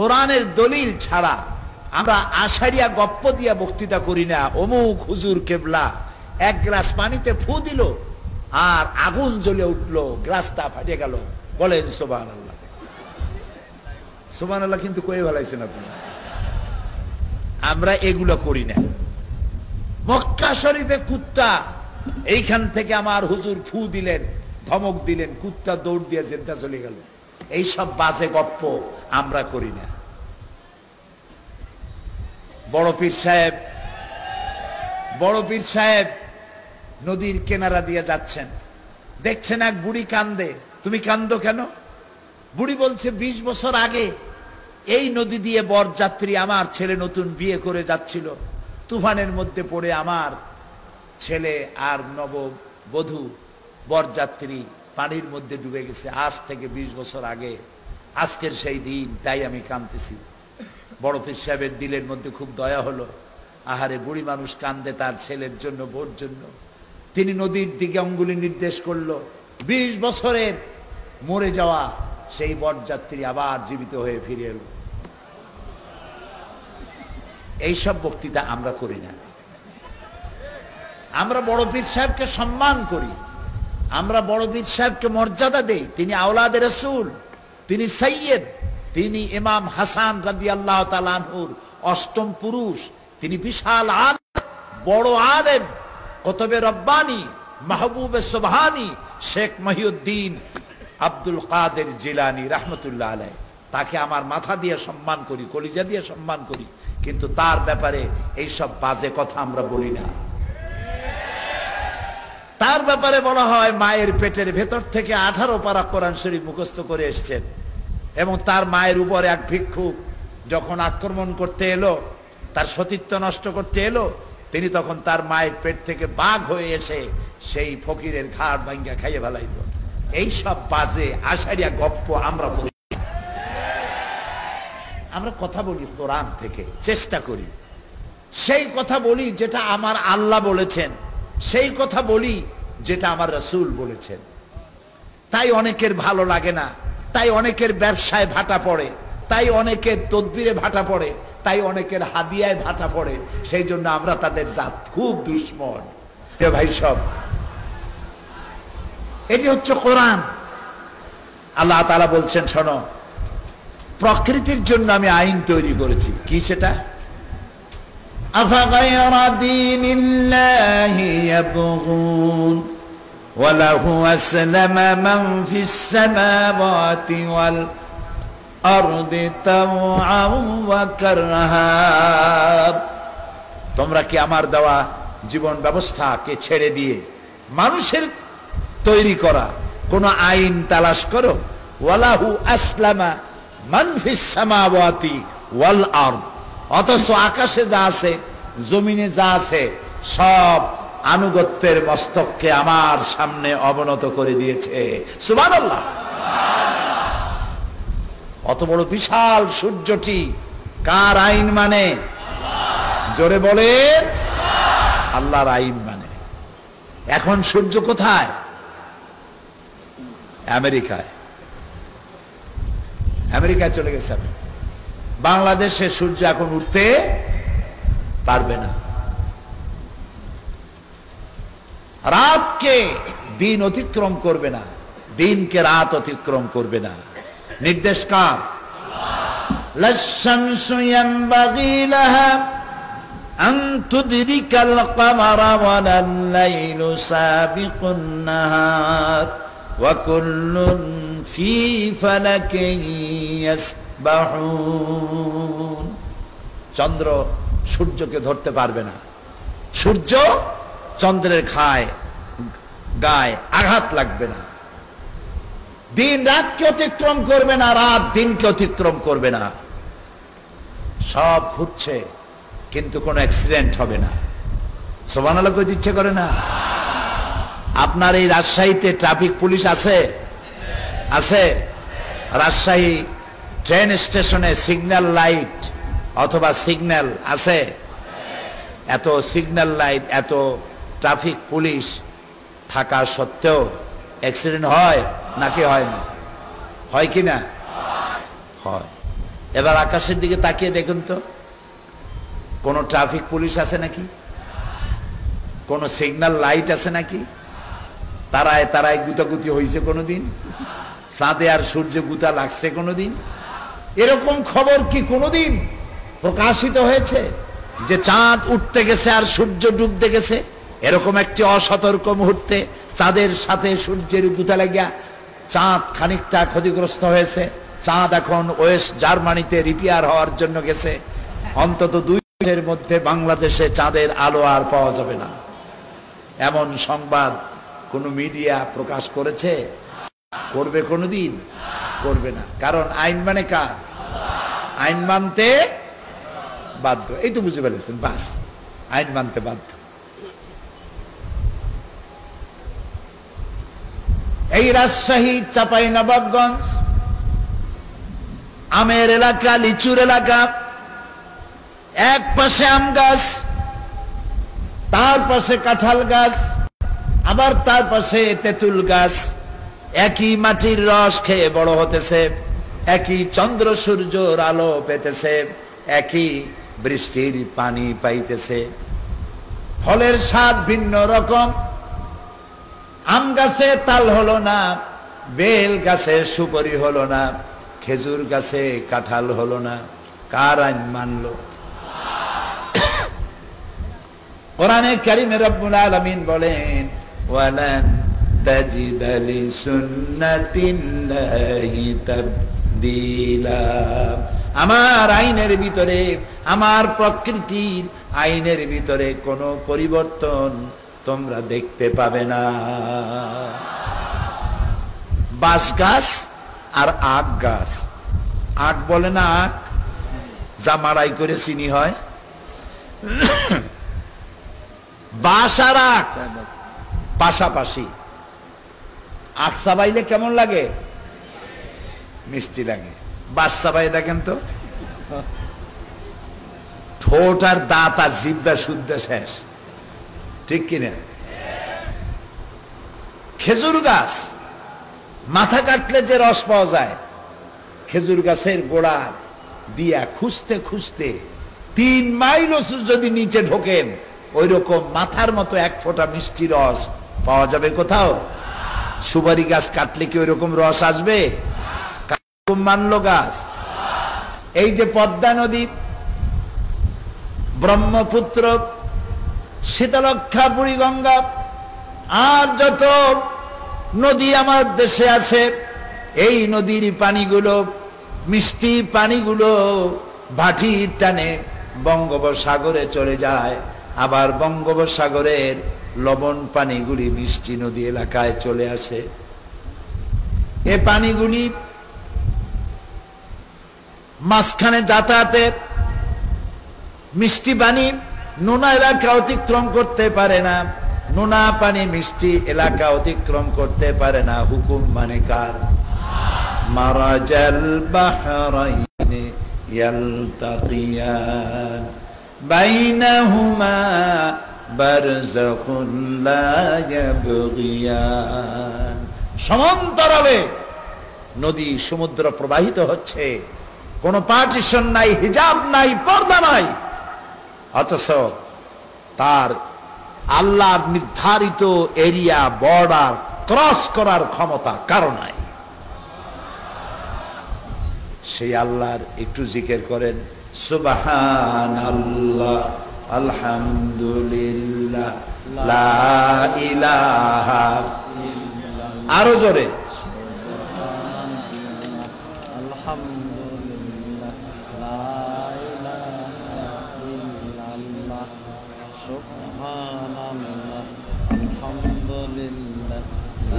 কোরআনের দলিল ছাড়া আমরা আশারিয়া গপ্প দিয়া বক্তৃতা করি না। অমুক হুজুর কেবলা এক গ্লাস পানিতে ফু দিল আর আগুন জ্বলে উঠলো, গ্লাসটা ফাটে গেল, বলেন সুবহানাল্লাহ। সুবহানাল্লাহ কিন্তু কয়ে ফেলাইছেন আপনি। আমরা এগুলো করি না। মক্কা শরীফে কুত্তা, এইখান থেকে আমার হুজুর ফু দিলেন, ধমক দিলেন, কুত্তা দৌড় দিয়ে জেদ্দা চলে গেল, এইসব বাজে গপ্প আমরা করি না। বড় পীর সাহেব নদীর কিনারা দিয়ে যাচ্ছেন, দেখছেন এক বুড়ি কান্দে। তুমি কান্দো কেন? বুড়ি বলছে 20 বছর আগে এই নদী দিয়ে বরযাত্রী, আমার ছেলে নতুন বিয়ে করে যাচ্ছিল, তুফানের মধ্যে পড়ে আমার ছেলে আর নববধূ বরযাত্রী পানির মধ্যে ডুবে গেছে। আজ থেকে 20 বছর আগে আজকের সেই দিন, তাই আমি কাঁদতেছি। বড় পীর সাহেবের দিলের মধ্যে খুব দয়া হলো। আহারে, বুড়ি মানুষ কান্দে তার ছেলের জন্য, বোর জন্য। তিনি নদীর দিকে অঙ্গুলি নির্দেশ করলো। 20 বছরের মরে যাওয়া সেই বরযাত্রী আবার জীবিত হয়ে ফিরে এলো। এইসব বক্তৃতা আমরা করি না। আমরা বড় পীর সাহেবকে সম্মান করি, আমরা বড় পীর সাহেবকে মর্যাদা দেই। তিনি আওলাদে রাসূল, তিনি সাইয়্যিদ, তিনি ইমাম হাসান রাদিয়াল্লাহু তাআলা আনহুর অষ্টম পুরুষ, তিনি বিশাল আলেম, বড় আলেম, কুতুবে রব্বানি, মাহবুবে সুবহানি, শেখ মহিউদ্দিন আব্দুল কাদের জিলানী রাহমাতুল্লাহ আলাইহি। তাকে আমার মাথা দিয়ে সম্মান করি, কলিজা দিয়ে সম্মান করি, কিন্তু তার ব্যাপারে এইসব বাজে কথা আমরা বলি না। তার ব্যাপারে বলা হয় মায়ের পেটের ভেতর থেকে 18 পারা কোরআন শরীফ মুখস্থ করে এসেছেন, এবং তার মায়ের উপর এক ভিক্ষুক যখন আক্রমণ করতে এলো, তার সতীত্ব নষ্ট করতে এলো, তিনি তখন তার মায়ের পেট থেকে বাঘ হয়ে এসে সেই ফকিরের ঘাড় ভাঙ্গা খাইয়ে ফেলাইল। এইসব বাজে আশারিয়া গপ্প আমরা বলি। আমরা কথা বলি কোরআন থেকে, চেষ্টা করি সেই কথা বলি যেটা আমার আল্লাহ বলেছেন, সেই কথা বলি যেটা আমার রাসূল বলেছেন। তাই অনেকের ভালো লাগে না, তাই অনেকের ব্যবসায় ভাটা পড়ে, তাই অনেকের তদবিরে ভাটা পড়ে, তাই অনেকের হাদিয়ায় ভাটা পড়ে। সেই জন্য আমরা তাদের জাত খুব দুশ্মন। ভাই সব এটি হচ্ছে কোরআন। আল্লাহ তাআলা বলছেন, শোনো, প্রকৃতির জন্য আমি আইন তৈরি করেছি। কি সেটা? আফাগায়রা দীনিল্লাহি ইয়াবগুন ওয়া লাহু আসলামা মান ফিস সামাওয়াতি ওয়াল আরদি তাওআন ওয়া কারহা। তোমরা কি আমার দেওয়া জীবন ব্যবস্থাকে ছেড়ে দিয়ে মানুষের তৈরি করা কোন আইন তালাশ করো? ওয়ালাহু আসলামা মান ফিস সামাওয়াতি ওয়াল আরদ, অথচ আকাশে যা আছে, জমিনে যা আছে, সব আনুগত্যের মস্তককে আমার সামনে অবনত করে দিয়েছে। সুবহানাল্লাহ। অত বড় বিশাল সূর্যটি কার আইন মানে? জোরে বলেন, আল্লাহর আইন মানে। এখন সূর্য কোথায়? আমেরিকায়। আমেরিকায় চলে গেছে। বাংলাদেশে সূর্য এখন উঠতে পারবে না। রাতকে দিন অতিক্রম করবে না, দিনকে রাত অতিক্রম করবে না। নির্দেশ কার? লাশ-শামসু ইয়ানবাগী লাহা আন তুদরিকাল কমারা ওয়ালাল লাইলু সাবিকুন নাহার ওয়া কুল্লুন ফি ফালাকিন ইয়াসবাহুন। চন্দ্র সূর্যকে ধরতে পারবে না, সূর্য চন্দ্রের গায়ে আঘাত লাগবে না। দিন রাতকে অতিক্রম করবে না, রাত দিনকে অতিক্রম করবে না। সব ঘুরছে, কিন্তু কোনো অ্যাক্সিডেন্ট হবে না। সুবহানাল্লাহ কইতে ইচ্ছে করে না? আপনার এই রাজশাহীতে ট্রাফিক পুলিশ আছে? আছে। রাজশাহী ট্রেন স্টেশনে সিগন্যাল লাইট অথবা সিগন্যাল আছে? এত সিগন্যাল লাইট, এত ট্রাফিক পুলিশ থাকা সত্ত্বেও অ্যাক্সিডেন্ট হয় নাকি হয় না? হয় কি না? হয়। এবার আকাশের দিকে তাকিয়ে দেখুন তো, কোন ট্রাফিক পুলিশ আছে নাকি, কোন সিগন্যাল লাইট আছে নাকি? তারায় তারায় গুতাগুতি হয়েছে কোনোদিন? চাঁদে আর সূর্যে গুতা লাগছে কোনোদিন? এরকম খবর কি কোনোদিন প্রকাশিত হয়েছে যে চাঁদ উঠতে গেছে আর সূর্য ডুবতে গেছে? এরকম একটি অসতর্ক মুহূর্তে চাঁদের সাথে সূর্যের গুতা লাগিয়া চাঁদ খানিকটা ক্ষতিগ্রস্ত হয়েছে। চাঁদ এখন ওয়েস্ট জার্মানিতে রিপেয়ার হওয়ার জন্য গেছে। অন্তত 2 মাসের মধ্যে বাংলাদেশে চাঁদের আলো আর পাওয়া যাবে না, এমন সংবাদ কোন মিডিয়া প্রকাশ করেছে? করবে কোনোদিন? করবে না। কারণ আইন মানে কার? আইন মানতে বাধ্য। এই তো বুঝে ফেলেছেন, বাস, আইন মানতে বাধ্য। এই রাজশাহী, চাঁপাইনবাবগঞ্জ আমের এলাকা, লিচুর এলাকা। এক পাশে আম গাছ, তার পাশে কাঁঠাল গাছ, আবার তার পাশে তেঁতুল গাছ। একই মাটির রস খেয়ে বড় হতেছে, একই চন্দ্র সূর্যর আলো পেতেছে, একই বৃষ্টির পানি পাইতেছে। ফলের স্বাদ ভিন্ন রকম। আম গাছে তাল হলো না, বেল গাছে সুপারি হলো না, খেজুর গাছে কাঁঠাল হলো না। কার আইন মানলো? কোরআনে কারিমে রব্বুল আলামিন বলেন, ওয়ালান তাজিদা লিসুন্নাতিল্লাহি তাবদীলা। আমার আইনের ভিতরে, আমার প্রকৃতির আইনের ভিতরে কোনো পরিবর্তন তোমরা দেখতে পাবে না। বাঁশ গাছ আর আখ গাছ। আখ বলে না আখ, যা মাড়াই করে চিনি হয়। বাঁশ আর আখ পাশাপাশি। আখ চাবাইলে কেমন লাগে? মিষ্টি লাগে। বাঁশ চাবাই দেখেন তো, ঠোঁট আর দাঁত আর জিহ্বা শুদ্ধ শেষ, ঠিক কিনা? খেজুর গাছ মাথা কাটলে যে রস পাওয়া যায়, খেজুর গাছের গোড়া দিয়া খুঁজতে খুঁজতে 3 মাইল যদি নিচে ঢোকেন, ওই রকম মাথার মতো 1 ফোঁটা মিষ্টি রস পাওয়া যাবে কোথাও? সুপারি গাছ কাটলে কি ওই রকম রস আসবে? মানলো গাছ। এই যে পদ্মা নদী, ব্রহ্মপুত্র, শীতলক্ষা, বুড়িগঙ্গা আর যত নদী আমার দেশে আছে, এই নদীর পানিগুলো, মিষ্টি পানিগুলো ভাটির টানে বঙ্গোপসাগরে চলে যায়। আবার বঙ্গোপসাগরের লবণ পানিগুলি মিষ্টি নদী এলাকায় চলে আসে। এ পানিগুলি মাঝখানে যাতায়াতে মিষ্টি পানি নোনা এলাকা অতিক্রম করতে পারে না, নোনা পানি মিষ্টি এলাকা অতিক্রম করতে পারে না। হুকুম মানে কার? মারাজাল বাহরাইনি ইয়ালতাকিয়ান বাইনাহুমা বারযাখুন লা ইয়াবগিয়ান। সমান্তরালে নদী সমুদ্র প্রবাহিত হচ্ছে, কোন পার্টিশন নাই, হিজাব নাই, পর্দা নাই, অথচ তার আল্লাহর নির্ধারিত এরিয়া, বর্ডার ক্রস করার ক্ষমতা কারো নাই। সেই আল্লাহর একটু জিকির করেন, সুবহানাল্লাহ, আলহামদুলিল্লাহ, লা ইলাহা, আরো জোরে,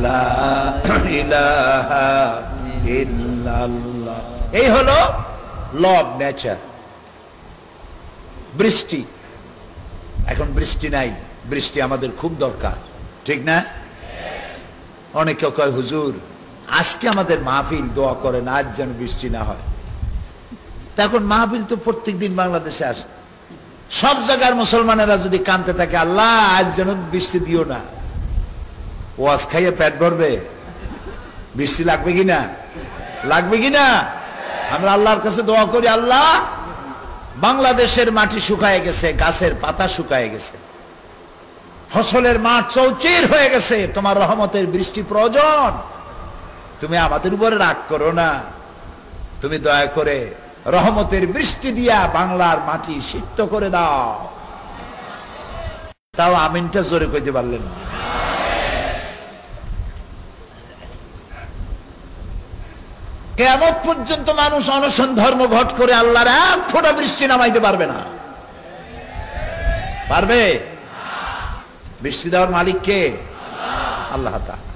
লা ইলাহা ইল্লাল্লাহ। এই হলো ল অফ নেচার। বৃষ্টি, এখন বৃষ্টি নাই, বৃষ্টি আমাদের খুব দরকার, ঠিক না? অনেকে কয় হুজুর আজকে আমাদের মাহফিল, দোয়া করেন আজ যেন বৃষ্টি না হয়। তখন মাহফিল তো প্রত্যেকদিন বাংলাদেশে আসে, সব জায়গার মুসলমানেরা যদি কাঁদতে থাকে, আল্লাহ আজ যেন বৃষ্টি দিও না, ওয়াজ খাইয়ে পেট ভরবে? বৃষ্টি লাগবে কিনা? লাগবে কিনা? আমরা আল্লাহর কাছে দোয়া করি, আল্লাহ বাংলাদেশের মাটি শুকায় গেছে, গাছের পাতা শুকায় গেছে, ফসলের মাঠ চৌচির হয়ে গেছে, তোমার রহমতের বৃষ্টি প্রয়োজন। তুমি আমাদের উপরে রাগ করো না, তুমি দয়া করে রহমতের বৃষ্টি দিয়া বাংলার মাটি সিক্ত করে দাও। তাও আমিনটা জোরে কইতে পারলেন না। কিয়ামত পর্যন্ত মানুষ অনশন ধর্মঘট করে আল্লাহর এক ফোঁটা বৃষ্টি নামাইতে পারবে না। পারবে? বৃষ্টি দেওয়ার মালিক কে? আল্লাহ তাআলা।